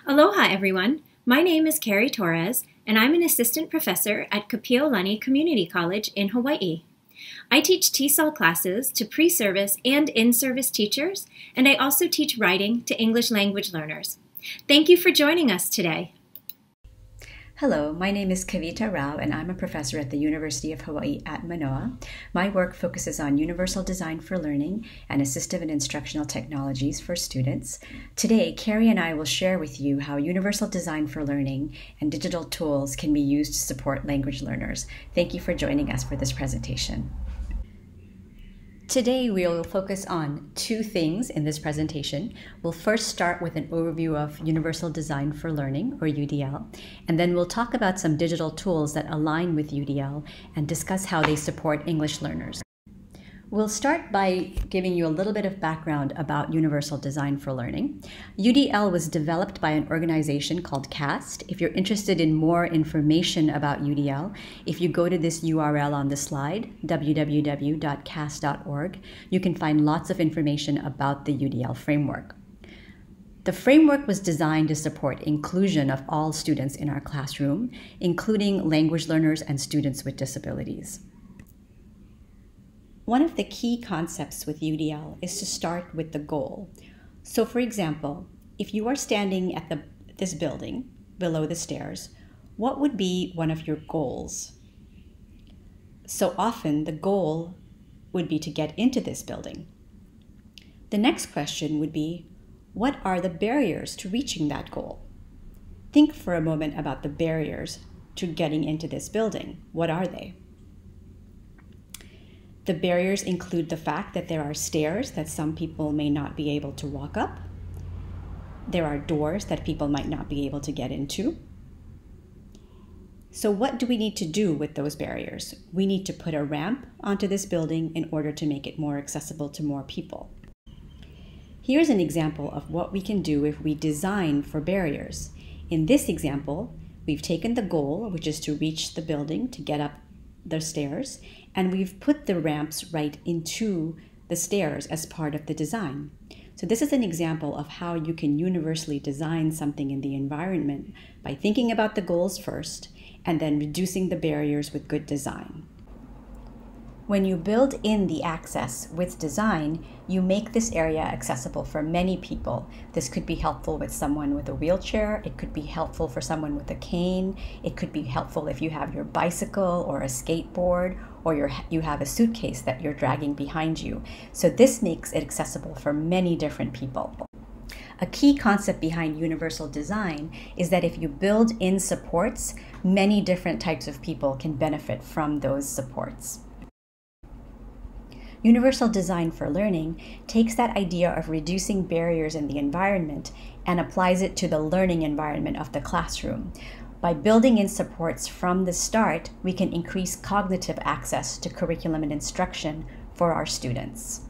Aloha, everyone. My name is Rao Torres, and I'm an assistant professor at Kapi'olani Community College in Hawaii. I teach TESOL classes to pre-service and in-service teachers, and I also teach writing to English language learners. Thank you for joining us today. Hello, my name is Kavita Rao, and I'm a professor at the University of Hawaii at Manoa. My work focuses on universal design for learning and assistive and instructional technologies for students. Today, Carrie and I will share with you how universal design for learning and digital tools can be used to support language learners. Thank you for joining us for this presentation. Today, we'll focus on two things in this presentation. We'll first start with an overview of Universal Design for Learning, or UDL, and then we'll talk about some digital tools that align with UDL and discuss how they support English learners. We'll start by giving you a little bit of background about Universal Design for Learning. UDL was developed by an organization called CAST. If you're interested in more information about UDL, if you go to this URL on the slide, www.cast.org, you can find lots of information about the UDL framework. The framework was designed to support inclusion of all students in our classroom, including language learners and students with disabilities. One of the key concepts with UDL is to start with the goal. So for example, if you are standing at this building below the stairs, what would be one of your goals? So often the goal would be to get into this building. The next question would be, what are the barriers to reaching that goal? Think for a moment about the barriers to getting into this building. What are they? The barriers include the fact that there are stairs that some people may not be able to walk up. There are doors that people might not be able to get into. So what do we need to do with those barriers? We need to put a ramp onto this building in order to make it more accessible to more people. Here's an example of what we can do if we design for barriers. In this example, we've taken the goal, which is to reach the building, to get up the stairs, and we've put the ramps right into the stairs as part of the design. So this is an example of how you can universally design something in the environment by thinking about the goals first and then reducing the barriers with good design. When you build in the access with design, you make this area accessible for many people. This could be helpful with someone with a wheelchair. It could be helpful for someone with a cane. It could be helpful if you have your bicycle or a skateboard, or you have a suitcase that you're dragging behind you. So this makes it accessible for many different people. A key concept behind universal design is that if you build in supports, many different types of people can benefit from those supports. Universal Design for Learning takes that idea of reducing barriers in the environment and applies it to the learning environment of the classroom. By building in supports from the start, we can increase cognitive access to curriculum and instruction for our students.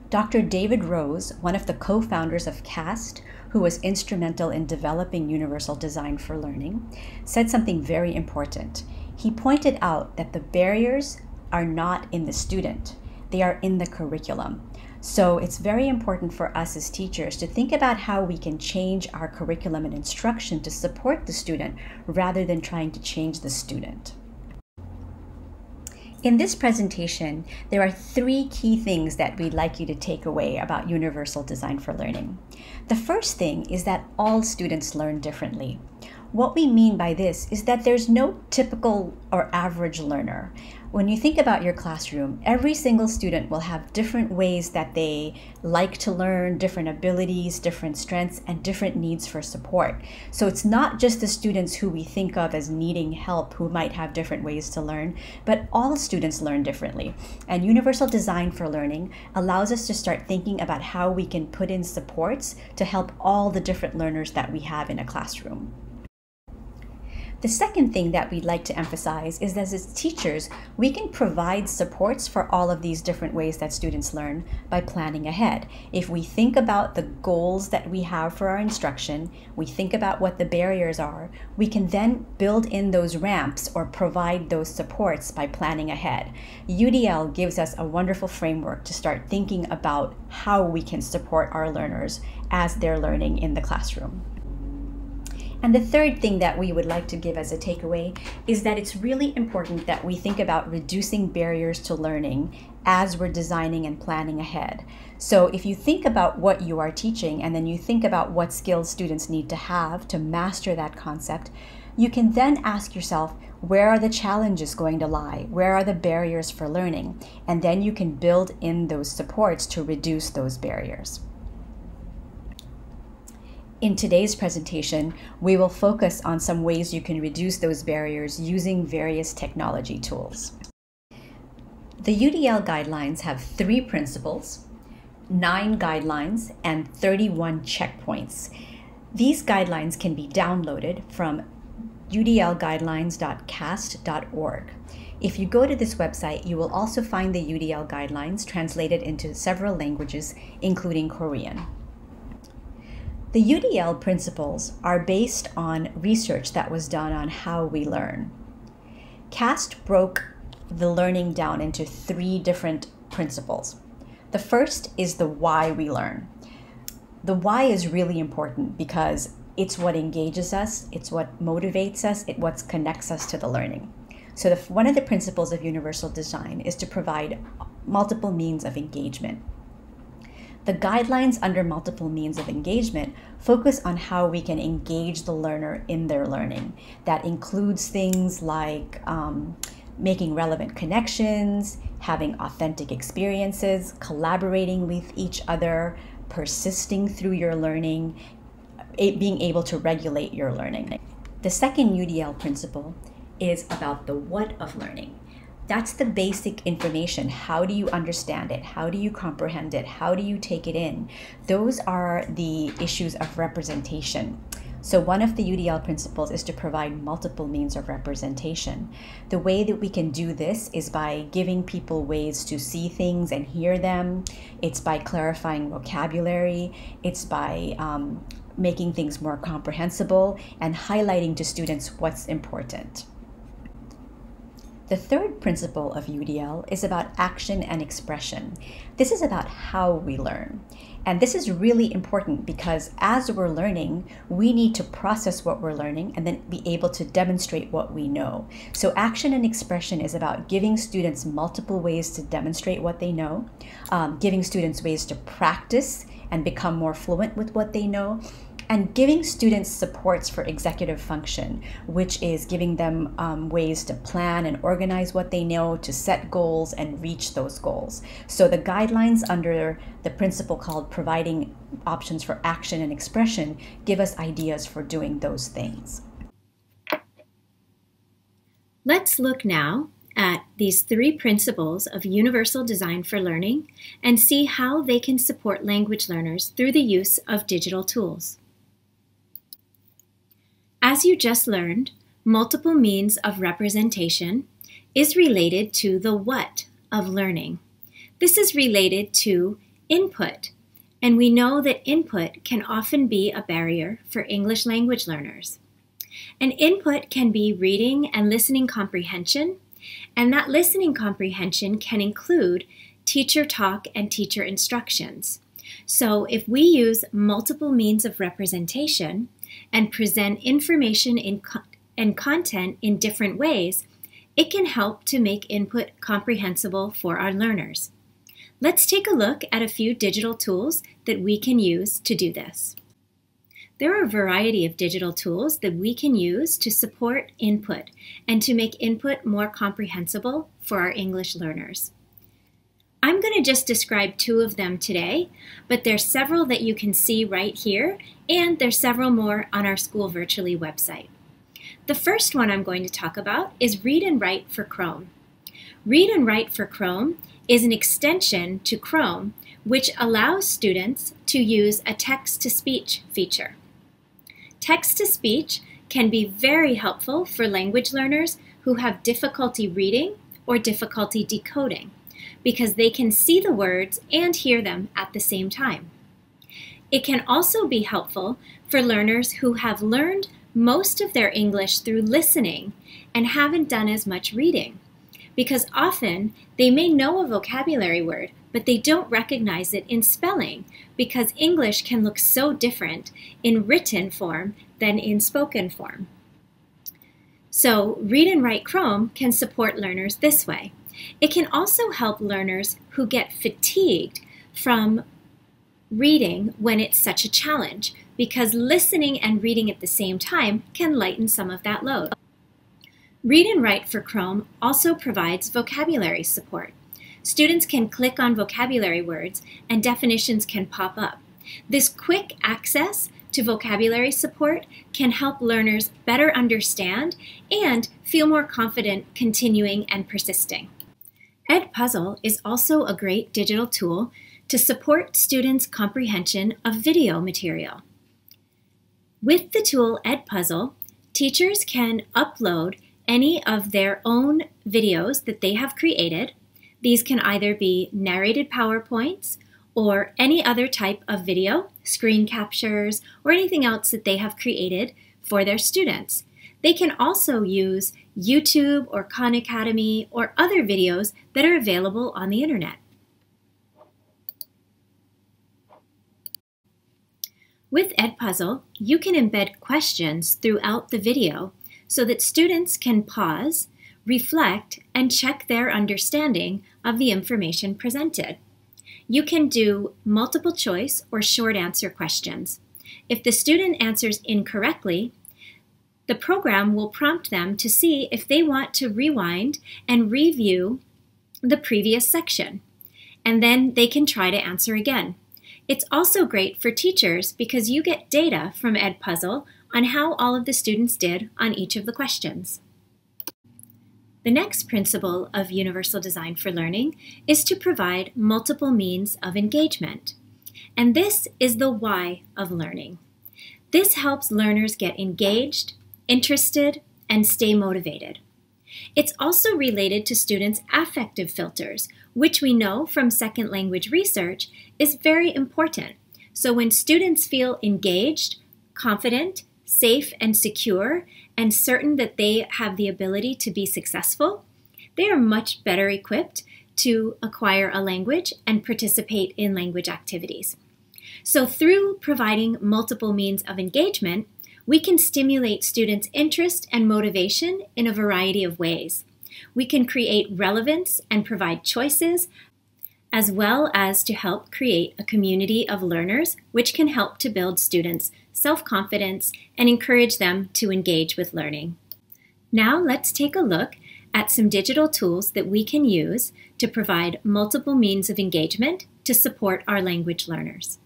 Dr. David Rose, one of the co-founders of CAST, who was instrumental in developing Universal Design for Learning, said something very important. He pointed out that the barriers are not in the student. They are in the curriculum. So it's very important for us as teachers to think about how we can change our curriculum and instruction to support the student rather than trying to change the student. In this presentation, there are three key things that we'd like you to take away about Universal Design for Learning. The first thing is that all students learn differently. What we mean by this is that there's no typical or average learner. When you think about your classroom, every single student will have different ways that they like to learn, different abilities, different strengths, and different needs for support. So it's not just the students who we think of as needing help who might have different ways to learn, but all students learn differently. And Universal Design for Learning allows us to start thinking about how we can put in supports to help all the different learners that we have in a classroom. The second thing that we'd like to emphasize is that as teachers, we can provide supports for all of these different ways that students learn by planning ahead. If we think about the goals that we have for our instruction, we think about what the barriers are, we can then build in those ramps or provide those supports by planning ahead. UDL gives us a wonderful framework to start thinking about how we can support our learners as they're learning in the classroom. And the third thing that we would like to give as a takeaway is that it's really important that we think about reducing barriers to learning as we're designing and planning ahead. So if you think about what you are teaching and then you think about what skills students need to have to master that concept, you can then ask yourself, where are the challenges going to lie? Where are the barriers for learning? And then you can build in those supports to reduce those barriers. In today's presentation, we will focus on some ways you can reduce those barriers using various technology tools. The UDL guidelines have 3 principles, 9 guidelines, and 31 checkpoints. These guidelines can be downloaded from udlguidelines.cast.org. If you go to this website, you will also find the UDL guidelines translated into several languages, including Korean. The UDL principles are based on research that was done on how we learn. CAST broke the learning down into 3 different principles. The first is the why we learn. The why is really important because it's what engages us, it's what motivates us, it's what connects us to the learning. So one of the principles of universal design is to provide multiple means of engagement. The guidelines under multiple means of engagement focus on how we can engage the learner in their learning. That includes things like making relevant connections, having authentic experiences, collaborating with each other, persisting through your learning, being able to regulate your learning. The second UDL principle is about the what of learning. That's the basic information. How do you understand it? How do you comprehend it? How do you take it in? Those are the issues of representation. So one of the UDL principles is to provide multiple means of representation. The way that we can do this is by giving people ways to see things and hear them. It's by clarifying vocabulary. It's by making things more comprehensible and highlighting to students what's important. The third principle of UDL is about action and expression. This is about how we learn. And this is really important because as we're learning, we need to process what we're learning and then be able to demonstrate what we know. So action and expression is about giving students multiple ways to demonstrate what they know, giving students ways to practice and become more fluent with what they know, and giving students supports for executive function, which is giving them ways to plan and organize what they know, to set goals and reach those goals. So the guidelines under the principle called providing options for action and expression give us ideas for doing those things. Let's look now at these 3 principles of universal design for learning and see how they can support language learners through the use of digital tools. As you just learned, multiple means of representation is related to the what of learning. This is related to input, and we know that input can often be a barrier for English language learners. And input can be reading and listening comprehension, and that listening comprehension can include teacher talk and teacher instructions. So if we use multiple means of representation and present information and content in different ways, it can help to make input comprehensible for our learners. Let's take a look at a few digital tools that we can use to do this. There are a variety of digital tools that we can use to support input and to make input more comprehensible for our English learners. I'm going to just describe 2 of them today, but there's several that you can see right here, and there's several more on our School Virtually website. The first one I'm going to talk about is Read and Write for Chrome. Read and Write for Chrome is an extension to Chrome which allows students to use a text-to-speech feature. Text-to-speech can be very helpful for language learners who have difficulty reading or difficulty decoding, because they can see the words and hear them at the same time. It can also be helpful for learners who have learned most of their English through listening and haven't done as much reading, because often they may know a vocabulary word, but they don't recognize it in spelling because English can look so different in written form than in spoken form. So Read and Write Chrome can support learners this way. It can also help learners who get fatigued from reading when it's such a challenge, because listening and reading at the same time can lighten some of that load. Read and Write for Chrome also provides vocabulary support. Students can click on vocabulary words and definitions can pop up. This quick access to vocabulary support can help learners better understand and feel more confident continuing and persisting. Edpuzzle is also a great digital tool to support students' comprehension of video material. With the tool Edpuzzle, teachers can upload any of their own videos that they have created. These can either be narrated PowerPoints or any other type of video, screen captures, or anything else that they have created for their students. They can also use YouTube or Khan Academy or other videos that are available on the internet. With Edpuzzle, you can embed questions throughout the video so that students can pause, reflect, and check their understanding of the information presented. You can do multiple choice or short answer questions. If the student answers incorrectly, the program will prompt them to see if they want to rewind and review the previous section, and then they can try to answer again. It's also great for teachers because you get data from Edpuzzle on how all of the students did on each of the questions. The next principle of universal design for learning is to provide multiple means of engagement. And this is the why of learning. This helps learners get engaged, interested, and stay motivated. It's also related to students' affective filters, which we know from second language research is very important. So when students feel engaged, confident, safe and secure, and certain that they have the ability to be successful, they are much better equipped to acquire a language and participate in language activities. So through providing multiple means of engagement, we can stimulate students' interest and motivation in a variety of ways. We can create relevance and provide choices, as well as to help create a community of learners, which can help to build students' self-confidence and encourage them to engage with learning. Now let's take a look at some digital tools that we can use to provide multiple means of engagement to support our language learners.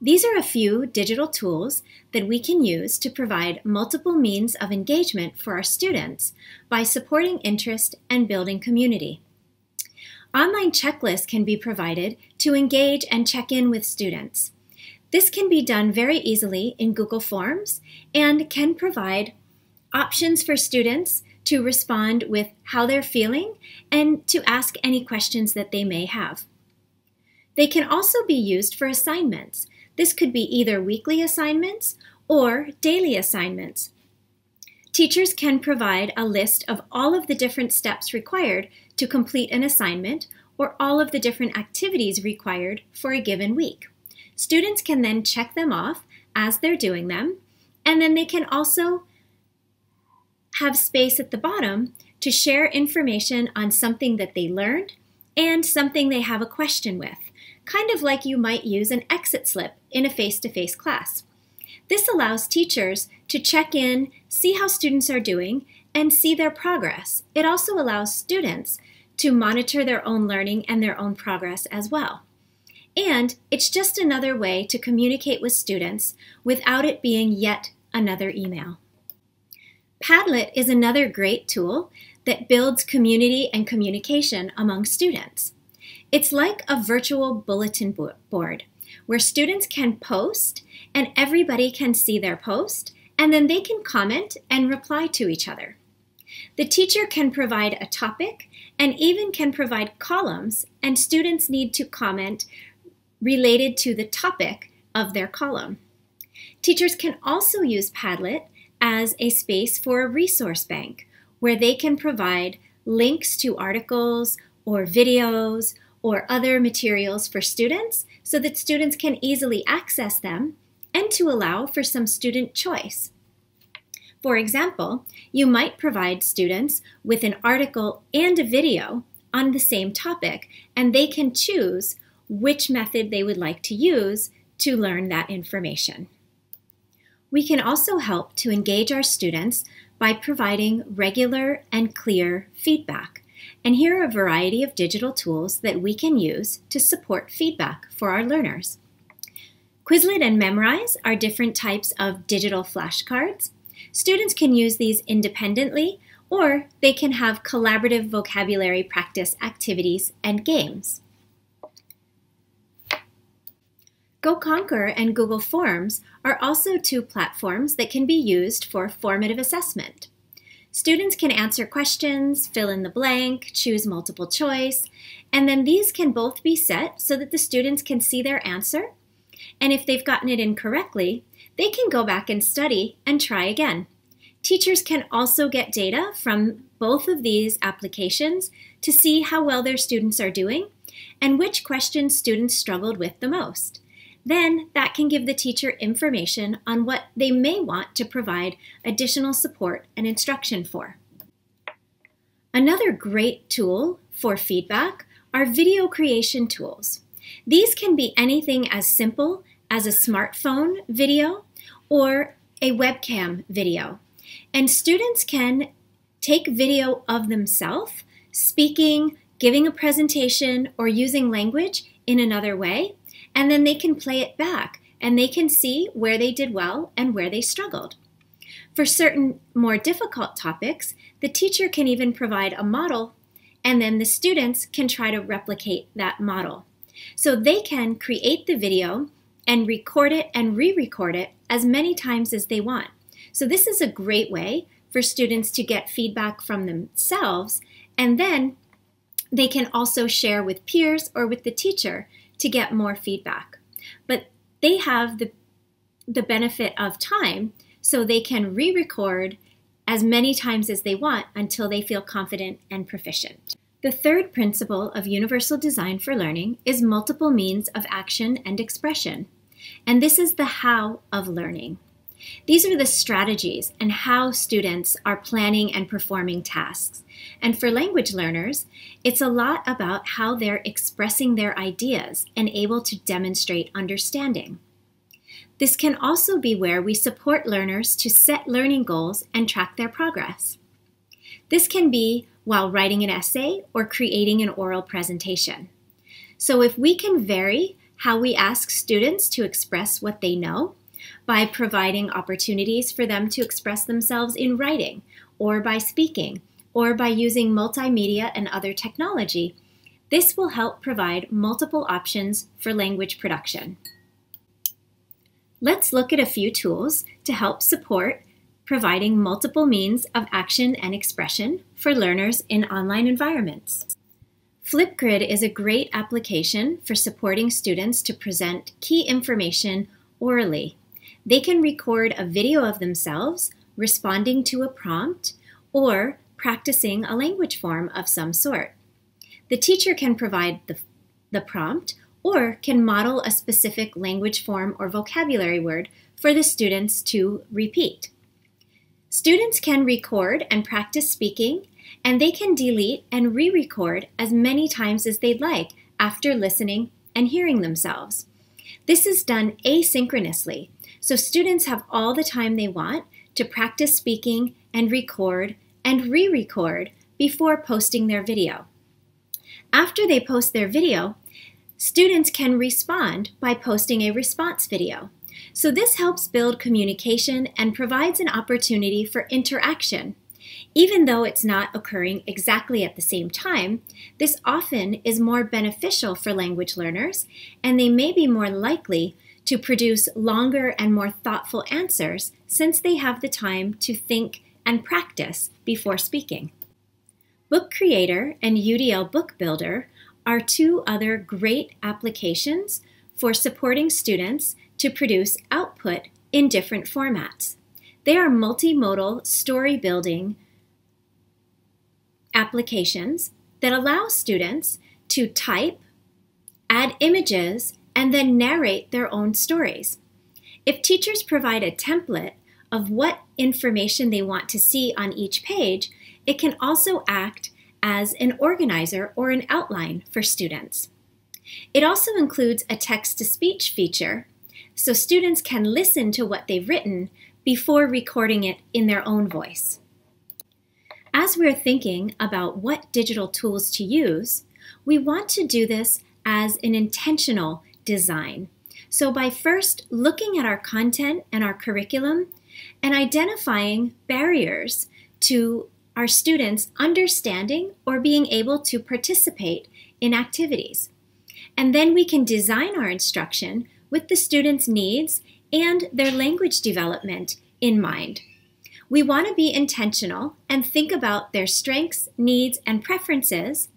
These are a few digital tools that we can use to provide multiple means of engagement for our students by supporting interest and building community. Online checklists can be provided to engage and check in with students. This can be done very easily in Google Forms and can provide options for students to respond with how they're feeling and to ask any questions that they may have. They can also be used for assignments. This could be either weekly assignments or daily assignments. Teachers can provide a list of all of the different steps required to complete an assignment or all of the different activities required for a given week. Students can then check them off as they're doing them, and then they can also have space at the bottom to share information on something that they learned and something they have a question with, kind of like you might use an exit slip in a face-to-face class. This allows teachers to check in, see how students are doing, and see their progress. It also allows students to monitor their own learning and their own progress as well. And it's just another way to communicate with students without it being yet another email. Padlet is another great tool that builds community and communication among students. It's like a virtual bulletin board where students can post and everybody can see their post, and then they can comment and reply to each other. The teacher can provide a topic and even can provide columns, and students need to comment related to the topic of their column. Teachers can also use Padlet as a space for a resource bank where they can provide links to articles or videos or other materials for students so that students can easily access them and to allow for some student choice. For example, you might provide students with an article and a video on the same topic, and they can choose which method they would like to use to learn that information. We can also help to engage our students by providing regular and clear feedback. And here are a variety of digital tools that we can use to support feedback for our learners. Quizlet and Memrise are different types of digital flashcards. Students can use these independently, or they can have collaborative vocabulary practice activities and games. GoConquer and Google Forms are also two platforms that can be used for formative assessment. Students can answer questions, fill in the blank, choose multiple choice, and then these can both be set so that the students can see their answer, and if they've gotten it incorrectly, they can go back and study and try again. Teachers can also get data from both of these applications to see how well their students are doing and which questions students struggled with the most. Then that can give the teacher information on what they may want to provide additional support and instruction for. Another great tool for feedback are video creation tools. These can be anything as simple as a smartphone video or a webcam video. And students can take video of themselves speaking, giving a presentation, or using language in another way, and then they can play it back and they can see where they did well and where they struggled. For certain more difficult topics, the teacher can even provide a model and then the students can try to replicate that model. So they can create the video and record it and re-record it as many times as they want. So this is a great way for students to get feedback from themselves, and then they can also share with peers or with the teacher to get more feedback. But they have the benefit of time, so they can re-record as many times as they want until they feel confident and proficient. The third principle of universal design for learning is multiple means of action and expression. And this is the how of learning. These are the strategies and how students are planning and performing tasks. And for language learners, it's a lot about how they're expressing their ideas and able to demonstrate understanding. This can also be where we support learners to set learning goals and track their progress. This can be while writing an essay or creating an oral presentation. So if we can vary how we ask students to express what they know by providing opportunities for them to express themselves in writing or by speaking or by using multimedia and other technology, this will help provide multiple options for language production. Let's look at a few tools to help support providing multiple means of action and expression for learners in online environments. Flipgrid is a great application for supporting students to present key information orally. They can record a video of themselves responding to a prompt or practicing a language form of some sort. The teacher can provide the prompt or can model a specific language form or vocabulary word for the students to repeat. Students can record and practice speaking, and they can delete and re-record as many times as they'd like after listening and hearing themselves. This is done asynchronously, so students have all the time they want to practice speaking and record and re-record before posting their video. After they post their video, students can respond by posting a response video. So this helps build communication and provides an opportunity for interaction. Even though it's not occurring exactly at the same time, this often is more beneficial for language learners, and they may be more likely to produce longer and more thoughtful answers since they have the time to think and practice before speaking. Book Creator and UDL Book Builder are two other great applications for supporting students to produce output in different formats. They are multimodal story building applications that allow students to type, add images, and then narrate their own stories. If teachers provide a template of what information they want to see on each page, it can also act as an organizer or an outline for students. It also includes a text-to-speech feature, so students can listen to what they've written before recording it in their own voice. As we're thinking about what digital tools to use, we want to do this as an intentional design. So by first looking at our content and our curriculum and identifying barriers to our students understanding or being able to participate in activities. And then we can design our instruction with the students' needs and their language development in mind. We want to be intentional and think about their strengths, needs, and preferences,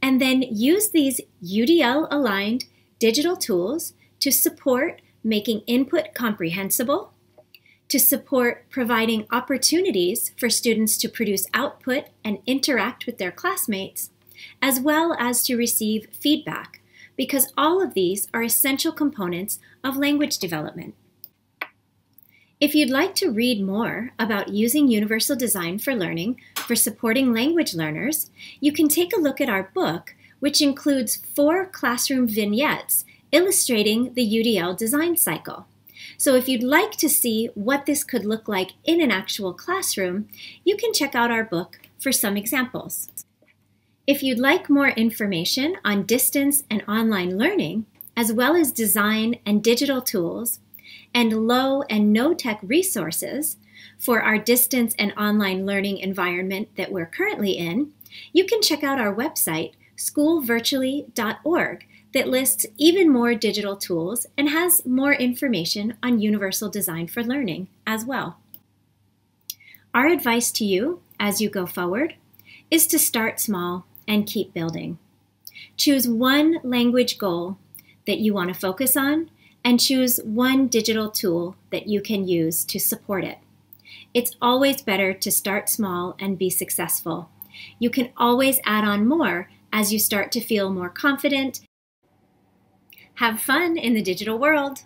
and then use these UDL-aligned digital tools to support making input comprehensible, to support providing opportunities for students to produce output and interact with their classmates, as well as to receive feedback, because all of these are essential components of language development. If you'd like to read more about using universal design for learning for supporting language learners, you can take a look at our book, which includes 4 classroom vignettes illustrating the UDL design cycle. So if you'd like to see what this could look like in an actual classroom, you can check out our book for some examples. If you'd like more information on distance and online learning, as well as design and digital tools, and low and no-tech resources for our distance and online learning environment that we're currently in, you can check out our website, schoolvirtually.org, that lists even more digital tools and has more information on universal design for learning as well. Our advice to you as you go forward is to start small and keep building. Choose one language goal that you want to focus on and choose one digital tool that you can use to support it. It's always better to start small and be successful. You can always add on more as you start to feel more confident. Have fun in the digital world.